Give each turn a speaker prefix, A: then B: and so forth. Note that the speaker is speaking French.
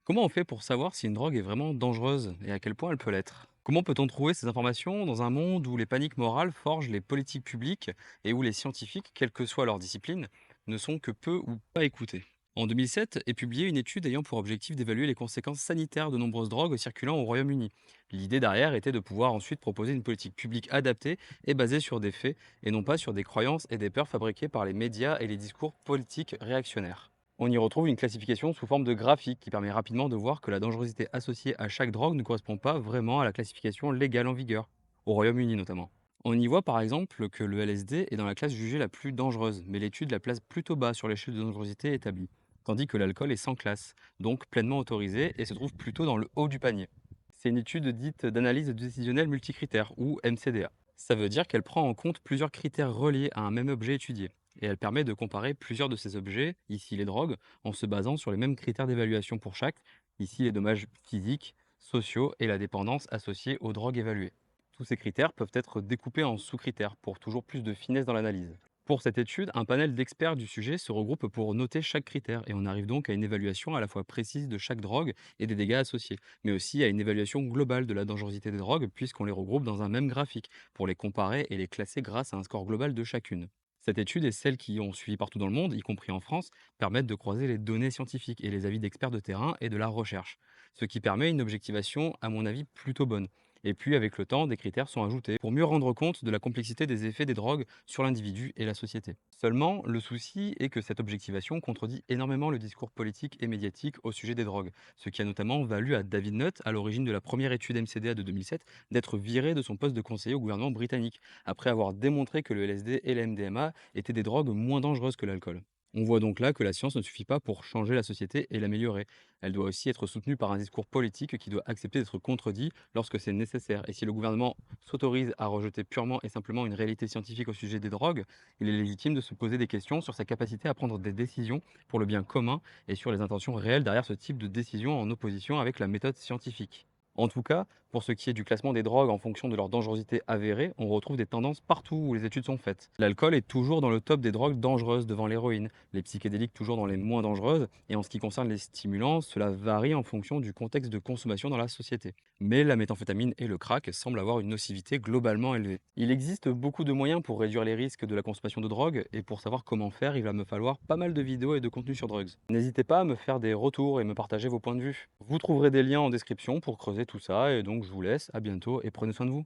A: Comment on fait pour savoir si une drogue est vraiment dangereuse et à quel point elle peut l'être? Comment peut-on trouver ces informations dans un monde où les paniques morales forgent les politiques publiques et où les scientifiques, quelle que soit leur discipline, ne sont que peu ou pas écoutés? En 2007 est publiée une étude ayant pour objectif d'évaluer les conséquences sanitaires de nombreuses drogues circulant au Royaume-Uni. L'idée derrière était de pouvoir ensuite proposer une politique publique adaptée et basée sur des faits et non pas sur des croyances et des peurs fabriquées par les médias et les discours politiques réactionnaires. On y retrouve une classification sous forme de graphique qui permet rapidement de voir que la dangerosité associée à chaque drogue ne correspond pas vraiment à la classification légale en vigueur, au Royaume-Uni notamment. On y voit par exemple que le LSD est dans la classe jugée la plus dangereuse, mais l'étude la place plutôt bas sur l'échelle de dangerosité établie, tandis que l'alcool est sans classe, donc pleinement autorisé et se trouve plutôt dans le haut du panier. C'est une étude dite d'analyse décisionnelle multicritère, ou MCDA. Ça veut dire qu'elle prend en compte plusieurs critères reliés à un même objet étudié, et elle permet de comparer plusieurs de ces objets, ici les drogues, en se basant sur les mêmes critères d'évaluation pour chaque, ici les dommages physiques, sociaux et la dépendance associée aux drogues évaluées. Tous ces critères peuvent être découpés en sous-critères pour toujours plus de finesse dans l'analyse. Pour cette étude, un panel d'experts du sujet se regroupe pour noter chaque critère et on arrive donc à une évaluation à la fois précise de chaque drogue et des dégâts associés, mais aussi à une évaluation globale de la dangerosité des drogues puisqu'on les regroupe dans un même graphique pour les comparer et les classer grâce à un score global de chacune. Cette étude et celles qui ont suivi partout dans le monde, y compris en France, permettent de croiser les données scientifiques et les avis d'experts de terrain et de la recherche, ce qui permet une objectivation, à mon avis, plutôt bonne. Et puis, avec le temps, des critères sont ajoutés pour mieux rendre compte de la complexité des effets des drogues sur l'individu et la société. Seulement, le souci est que cette objectivation contredit énormément le discours politique et médiatique au sujet des drogues, ce qui a notamment valu à David Nutt, à l'origine de la première étude MCDA de 2007, d'être viré de son poste de conseiller au gouvernement britannique, après avoir démontré que le LSD et la MDMA étaient des drogues moins dangereuses que l'alcool. On voit donc là que la science ne suffit pas pour changer la société et l'améliorer. Elle doit aussi être soutenue par un discours politique qui doit accepter d'être contredit lorsque c'est nécessaire. Et si le gouvernement s'autorise à rejeter purement et simplement une réalité scientifique au sujet des drogues, il est légitime de se poser des questions sur sa capacité à prendre des décisions pour le bien commun et sur les intentions réelles derrière ce type de décision en opposition avec la méthode scientifique. En tout cas, pour ce qui est du classement des drogues en fonction de leur dangerosité avérée, on retrouve des tendances partout où les études sont faites. L'alcool est toujours dans le top des drogues dangereuses devant l'héroïne, les psychédéliques toujours dans les moins dangereuses, et en ce qui concerne les stimulants, cela varie en fonction du contexte de consommation dans la société. Mais la méthamphétamine et le crack semblent avoir une nocivité globalement élevée. Il existe beaucoup de moyens pour réduire les risques de la consommation de drogue, et pour savoir comment faire, il va me falloir pas mal de vidéos et de contenu sur drugs. N'hésitez pas à me faire des retours et me partager vos points de vue. Vous trouverez des liens en description pour creuser tout ça, et donc je vous laisse, à bientôt et prenez soin de vous.